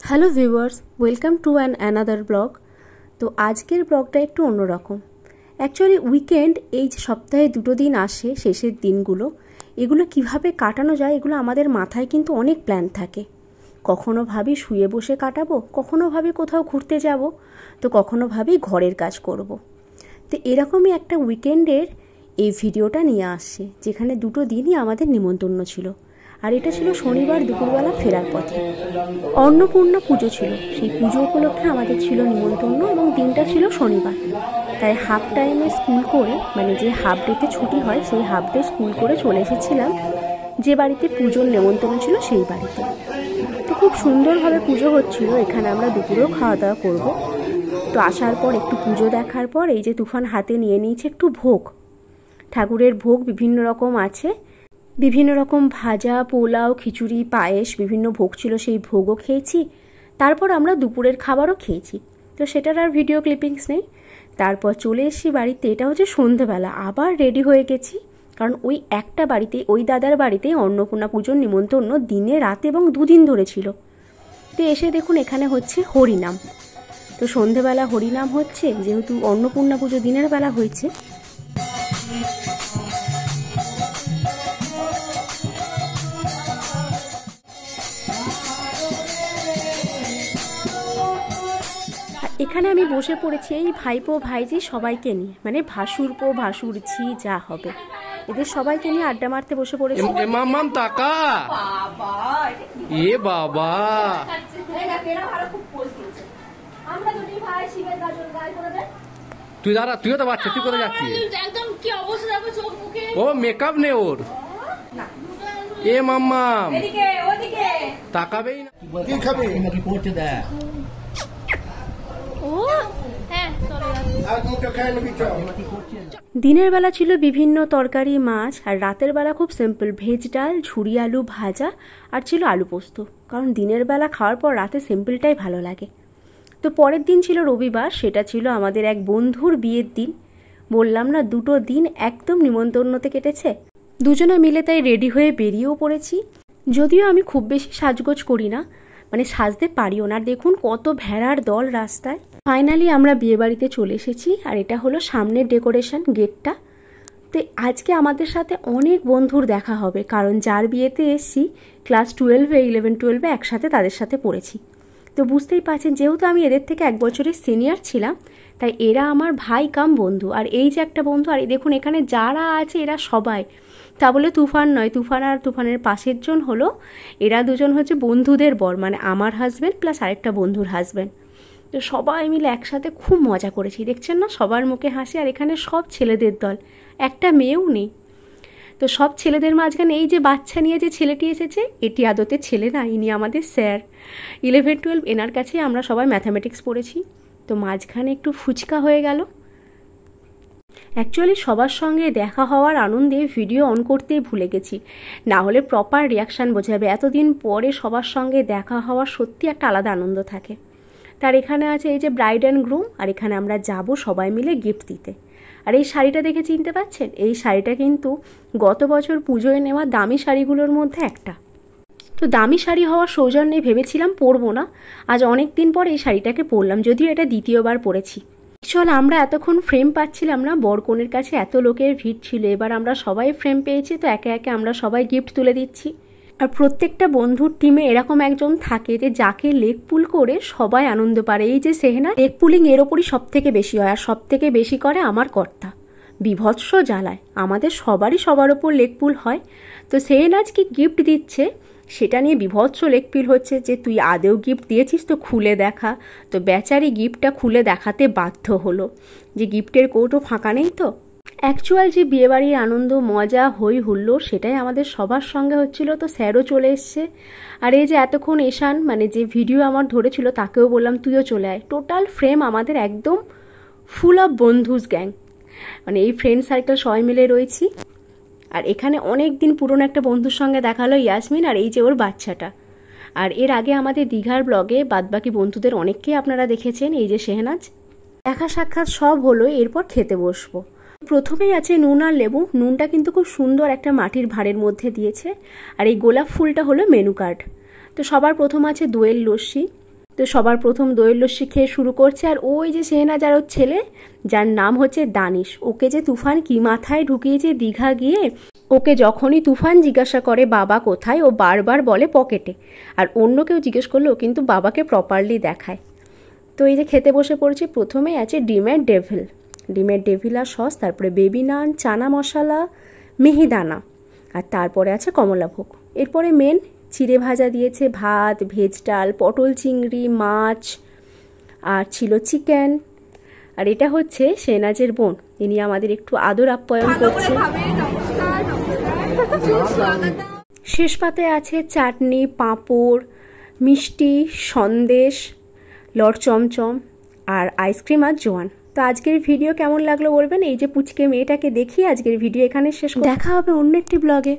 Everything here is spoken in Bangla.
Hello viewers, welcome to another blog. তো আজকের ব্লগটা একটু অন্যরকম। অ্যাকচুয়ালি উইকেন্ড এই যে সপ্তাহে 2 দিন আসে, শেষের দিনগুলো, এগুলো কিভাবে কাটানো যায় এগুলো আমাদের মাথায় কিন্তু অনেক প্ল্যান থাকে। কখনো ভাবি শুয়ে বসে কাটাবো, কখনো ভাবি কোথাও ঘুরতে যাব, তো কখনো ভাবি ঘরের কাজ করব। তো এরকমই একটা উইকেন্ডের এই ভিডিওটা নিয়ে আসছে, যেখানে 2 দিনই আমাদের নিমন্ত্রণ ছিল। আর এটা ছিল শনিবার দুপুরবেলা ফেরার পথে। অন্নপূর্ণা পুজো ছিল, সেই পুজো উপলক্ষে আমাদের ছিল নিমন্ত্রণ এবং দিনটা ছিল শনিবার। তাই হাফ টাইমে স্কুল করে, মানে যে হাফ ডেতে ছুটি হয় সেই হাফ ডে স্কুল করে চলে এসেছিলাম যে বাড়িতে পুজোর নিমন্ত্রণ ছিল সেই বাড়িতে। তো খুব সুন্দরভাবে পুজো হচ্ছিল, এখানে আমরা দুপুরেও খাওয়া দাওয়া করবো। তো আসার পর একটু পুজো দেখার পর এই যে তুফান হাতে নিয়ে নিয়েছে একটু ভোগ। ঠাকুরের ভোগ বিভিন্ন রকম আছে, বিভিন্ন রকম ভাজা, পোলাও, খিচুড়ি, পায়েস, বিভিন্ন ভোগ ছিল, সেই ভোগও খেয়েছি। তারপর আমরা দুপুরের খাবারও খেয়েছি, তো সেটার আর ভিডিও ক্লিপিংস নেই। তারপর চলে এসেছি বাড়িতে, এটা হচ্ছে সন্ধ্যেবেলা। আবার রেডি হয়ে গেছি, কারণ ওই একটা বাড়িতে, ওই দাদার বাড়িতে অন্নপূর্ণা পুজোর নিমন্ত্রণ দিনে রাতে এবং 2 দিন ধরে ছিল। তো এসে দেখুন এখানে হচ্ছে হরিনাম। তো সন্ধ্যেবেলা হরিনাম হচ্ছে, যেহেতু অন্নপূর্ণা পুজো দিনের বেলা হয়েছে। এখানে আমি বসে পড়েছি এই ভাইপো ভাইজি সবাইকে নিয়ে, মানে ভাসুরপো ভাসুরঝি যা হবে, এদের সবাইকে নিয়ে আড্ডা মারতে বসে পড়েছি। মাম্মাম টাকা এ বাবা, তুই দাঁড়া, তুইও তো বাচ্চা, তুই কোথায় যাচ্ছিস? ও মেকআপ নে ওর। এ মাম্মাম তাকাবেই না, কি খাবে নাকি করতে দেয়। দিনের বেলা ছিল বিভিন্ন তরকারি, মাছ, আর রাতের বেলা খুব সিম্পল ভেজ ডাল, ঝুরি আলু ভাজা, আর ছিল আলু পোস্ত। কারণ দিনের বেলা খাওয়ার পর রাতে সিম্পলটাই ভালো লাগে। তো পরের দিন ছিল রবিবার, সেটা ছিল আমাদের এক বন্ধুর বিয়ের দিন। বললাম না, 2 দিন একদম নিমন্ত্রণতে কেটেছে। দুজনে মিলে তাই রেডি হয়ে বেরিয়েও পড়েছি। যদিও আমি খুব বেশি সাজগোজ করি না, মানে সাজতে পারিও না। দেখুন কত ভেড়ার দল রাস্তায়। ফাইনালি আমরা বিয়ে বাড়িতে চলে এসেছি, আর এটা হলো সামনের ডেকোরেশন, গেটটা। তো আজকে আমাদের সাথে অনেক বন্ধুর দেখা হবে, কারণ যার বিয়েতে এসছি ক্লাস 12-এ 11-12-এ একসাথে তাদের সাথে পড়েছি। তো বুঝতেই পারছেন, যেহেতু আমি এদের থেকে 1 বছরের সিনিয়র ছিলাম, তাই এরা আমার ভাই কাম বন্ধু। আর এই যে একটা বন্ধু, আর দেখুন এখানে যারা আছে এরা সবাই, তা বলে তুফান নয়, তুফান আর তুফানের পাশের জন হলো, এরা দুজন হচ্ছে বন্ধুদের বর, মানে আমার হাজব্যান্ড প্লাস আরেকটা বন্ধুর হাজব্যান্ড। তো সবাই মিলে একসাথে খুব মজা করেছি, দেখছেন না সবার মুখে হাসি। আর এখানে সব ছেলেদের দল, একটা মেয়েও নেই। তো সব ছেলেদের মাঝখানে এই যে বাচ্চা নিয়ে যে ছেলেটি এসেছে, এটি আদতে ছেলে না, ইনি আমাদের স্যার। 11-12 এনার কাছেই আমরা সবাই ম্যাথামেটিক্স পড়েছি। তো মাঝখানে একটু ফুচকা হয়ে গেল। অ্যাকচুয়ালি সবার সঙ্গে দেখা হওয়ার আনন্দে ভিডিও অন করতেই ভুলে গেছি, না হলে প্রপার রিয়াকশান বোঝা যাবে। এতদিন পরে সবার সঙ্গে দেখা হওয়ার সত্যি একটা আলাদা আনন্দ থাকে। তার এখানে আছে এই যে ব্রাইড অ্যান্ড গ্রুম, আর এখানে আমরা যাব সবাই মিলে গিফট দিতে। আর এই শাড়িটা দেখে চিনতে পারছেন, এই শাড়িটা কিন্তু গত বছর পুজোয় নেওয়া দামি শাড়িগুলোর মধ্যে একটা। তো দামি শাড়ি হওয়ার সৌজন্যে ভেবেছিলাম পরবো না, আজ অনেক দিন পর এই শাড়িটাকে পরলাম, যদিও এটা দ্বিতীয়বার পরেছি। চল, আমরা এতক্ষণ ফ্রেম পাচ্ছিলাম না, বরকনের কাছে এত লোকের ভিড় ছিল। এবার আমরা সবাই ফ্রেম পেয়েছি, তো একে একে আমরা সবাই গিফট তুলে দিচ্ছি। আর প্রত্যেকটা বন্ধুর টিমে এরকম একজন থাকে যে যাকে লেগ পুল করে সবাই আনন্দ পারে। এই যে সেহেনা, লেগ পুলিং এর ওপরই সব থেকে বেশি হয়, আর সব থেকে বেশি করে আমার কর্তা, বিভৎস জ্বালায়। আমাদের সবারই সবার ওপর লেগ পুল হয়। তো সেহেনা আজকে গিফট দিচ্ছে, সেটা নিয়ে বিভৎস লেগ পুল হচ্ছে যে তুই আদেও গিফট দিয়েছিস তো খুলে দেখা। তো বেচারি গিফটটা খুলে দেখাতে বাধ্য হলো যে গিফটের কৌটো ফাঁকা নেই। তো অ্যাকচুয়াল যে বিয়েবাড়ির আনন্দ, মজা, হই হুল্লোড়, সেটাই আমাদের সবার সঙ্গে হচ্ছিল। তো স্যারও চলে এসছে, আর এই যে এতক্ষণ এশান, মানে যে ভিডিও আমার ধরেছিল, তাকেও বললাম তুইও চলে আয়। টোটাল ফ্রেম আমাদের একদম ফুল অফ বন্ধুস গ্যাং, মানে এই ফ্রেন্ড সার্কেল সবাই মিলে রয়েছি। আর এখানে অনেক দিন পুরনো একটা বন্ধুর সঙ্গে দেখা হলো, ইয়াসমিন, আর এই যে ওর বাচ্চাটা। আর এর আগে আমাদের দীঘার ব্লগে বাদবাকি বন্ধুদের অনেককেই আপনারা দেখেছেন। এই যে শেহনাজ, দেখা সাক্ষাৎ সব হলো, এরপর খেতে বসবো। প্রথমেই আছে নুন আর লেবু। নুনটা কিন্তু খুব সুন্দর একটা মাটির ভাঁড়ের মধ্যে দিয়েছে, আর এই গোলাপ ফুলটা হলো মেনু কার্ড। তো সবার প্রথম আছে দইয়ের লস্যি, তো সবার প্রথম দইয়ের লস্যি খেয়ে শুরু করছে। আর ওই যে শেহনাজ আর ওর ছেলে, যার নাম হচ্ছে দানিশ, ওকে যে তুফান কি মাথায় ঢুকিয়েছে দীঘা গিয়ে। ওকে যখনই তুফান জিজ্ঞাসা করে বাবা কোথায়, ও বারবার বলে পকেটে। আর অন্য কেউ জিজ্ঞেস করলেও কিন্তু বাবাকে প্রপারলি দেখায়। তো এই যে খেতে বসে পড়েছি। প্রথমেই আছে ডিমের ডেভিল আর সস, তারপরে বেবি নান, চানা মশলা, মিহিদানা, আর তারপরে আছে কমলাভোগ। এরপরে মেন চিড়ে ভাজা দিয়েছে, ভাত, ভেজ ডাল, পটল চিংড়ি, মাছ, আর ছিল চিকেন। আর এটা হচ্ছে শেহনাজের বোন, ইনি আমাদের একটু আদর আপ্যায়ন করছে। শেষ পাতে আছে চাটনি, পাঁপড়, মিষ্টি, সন্দেশ, লট চমচম, আর আইসক্রিম আর জোয়ান। তো আজকের ভিডিও কেমন লাগলো বলবেন। এই যে পুচকে মেয়েটাকে দেখিয়ে আজকের ভিডিও এখানে শেষ। দেখা হবে অন্য একটি ব্লগে।